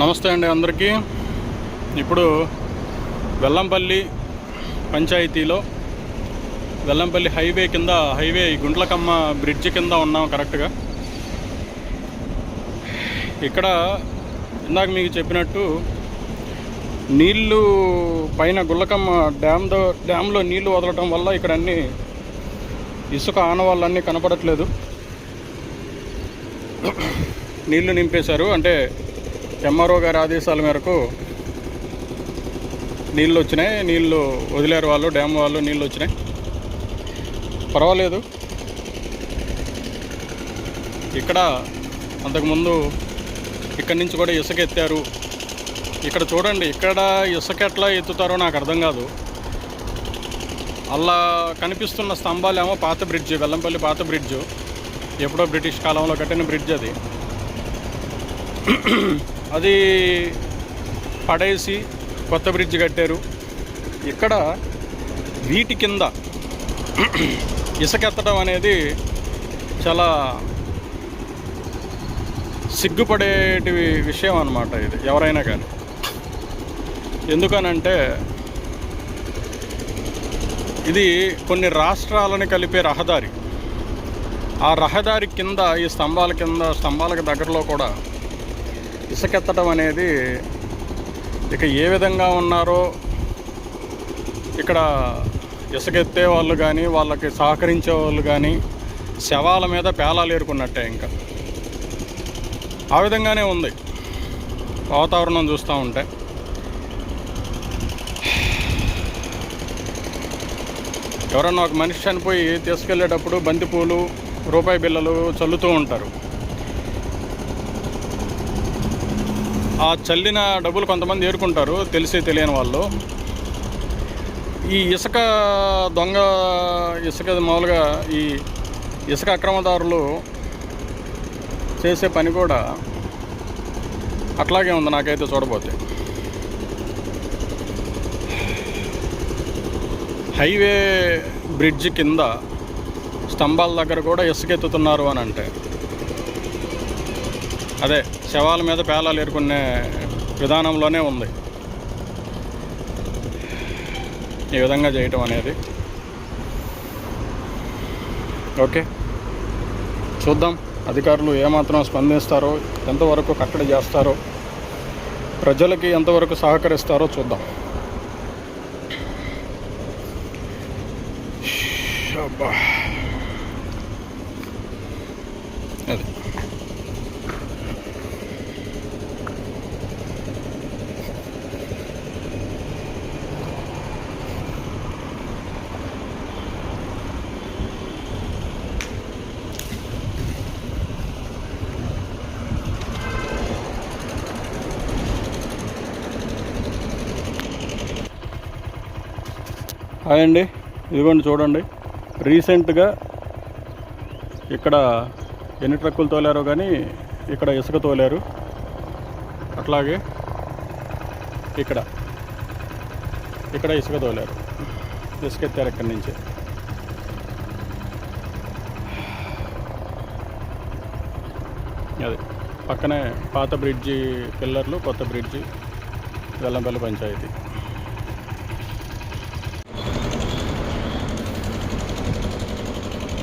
నమస్తే అండి అందరికీ. ఇప్పుడు వెల్లంపల్లి పంచాయతీలో వెల్లంపల్లి హైవే గుండ్లకమ్మ బ్రిడ్జ్ కింద ఉన్నాం కరెక్ట్గా. ఇక్కడ ఇందాక మీకు చెప్పినట్టు నీళ్ళు పైన గుండ్లకమ్మ డ్యాంలో నీళ్లు వదలటం వల్ల ఇక్కడ అన్నీ ఇసుక ఆనవాళ్ళన్నీ కనపడట్లేదు. నీళ్లు నింపేశారు. అంటే ఎంఆర్ఓ గారి ఆదేశాల మేరకు నీళ్ళు వచ్చినాయి. నీళ్ళు వదిలేరు వాళ్ళు, డ్యామ్ వాళ్ళు నీళ్ళు వచ్చినాయి. పర్వాలేదు. ఇక్కడ అంతకుముందు ఇక్కడి నుంచి కూడా ఇసుక ఎత్తారు. ఇక్కడ చూడండి, ఇక్కడ ఇసుక ఎట్లా ఎత్తుతారో నాకు అర్థం కాదు. అలా కనిపిస్తున్న స్తంభాలేమో పాత బ్రిడ్జ్, వెల్లంపల్లి పాత బ్రిడ్జ్, ఎప్పుడో బ్రిటిష్ కాలంలో కట్టిన బ్రిడ్జ్. అది పడేసి కొత్త బ్రిడ్జ్ కట్టారు. ఇక్కడ వీటి కింద ఇసుకెత్తడం అనేది చాలా సిగ్గుపడేటి విషయం అన్నమాట ఇది, ఎవరైనా కానీ. ఎందుకనంటే ఇది కొన్ని రాష్ట్రాలను కలిపే రహదారి. ఆ రహదారి కింద ఈ స్తంభాలకు దగ్గరలో కూడా ఇసుకెత్తడం అనేది ఇక ఏ విధంగా ఉన్నారో, ఇక్కడ ఇసుకెత్తే వాళ్ళు కానీ వాళ్ళకి సహకరించే వాళ్ళు కానీ శవాల మీద పేలాలు ఏరుకున్నట్టే. ఇంకా ఆ విధంగానే ఉంది వాతావరణం చూస్తూ ఉంటే. ఎవరన్నా ఒక మనిషి చనిపోయి తీసుకెళ్ళేటప్పుడు బంతిపూలు, రూపాయి బిళ్ళలు చల్లుతూ ఉంటారు. ఆ చల్లిన డబ్బులు కొంతమంది ఏరుకుంటారు, తెలిసి తెలియని వాళ్ళు. ఈ ఇసుక మామూలుగా ఈ ఇసుక అక్రమదారులు చేసే పని కూడా అట్లాగే ఉంది నాకైతే చూడబోతే. హైవే బ్రిడ్జ్ కింద స్తంభాల దగ్గర కూడా ఇసుకెత్తుతున్నారు అని అంటే అదే శవాల మీద పేలాలు ఏరుకునే విధానంలోనే ఉంది ఈ విధంగా చేయటం అనేది. ఓకే, చూద్దాం అధికారులు ఏమాత్రం స్పందిస్తారో, ఎంతవరకు కట్టడి చేస్తారో, ప్రజలకి ఎంతవరకు సహకరిస్తారో చూద్దాం. అది హాయ్ అండి, ఇదిగోండి చూడండి. రీసెంట్గా ఇక్కడ ఎన్ని ట్రక్కులు తోలారో కానీ ఇక్కడ ఇసుక తోలారు. అట్లాగే ఇక్కడ ఇసుక తోలారు, ఇసుక ఎత్తారు ఇక్కడి నుంచి. అది పక్కనే పాత బ్రిడ్జి పిల్లర్లు, కొత్త బ్రిడ్జి, వెల్లంపల్లి పంచాయతీ.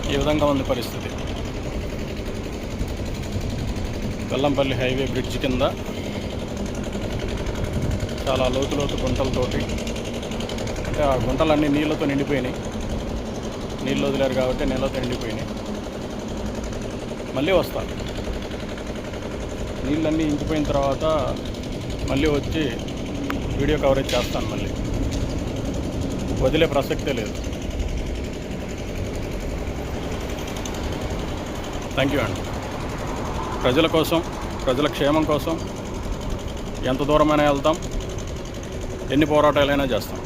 ఈ విధంగా ఉంది పరిస్థితి. వెల్లంపల్లి హైవే బ్రిడ్జ్ కింద చాలా లోతు గుంటలతోటి, అంటే ఆ గుంటలన్నీ నీళ్ళతో నిండిపోయినాయి. నీళ్ళు వదిలేరు కాబట్టి నీళ్ళతో నిండిపోయినాయి. మళ్ళీ వస్తారు. నీళ్ళన్నీ ఇంకిపోయిన తర్వాత మళ్ళీ వచ్చి వీడియో కవరేజ్ చేస్తాను. మళ్ళీ వదిలే ప్రసక్తే లేదు. థ్యాంక్ యూ అండి. ప్రజల కోసం, ప్రజల క్షేమం కోసం ఎంత దూరమైనా వెళ్తాం, ఎన్ని పోరాటాలైనా చేస్తాం.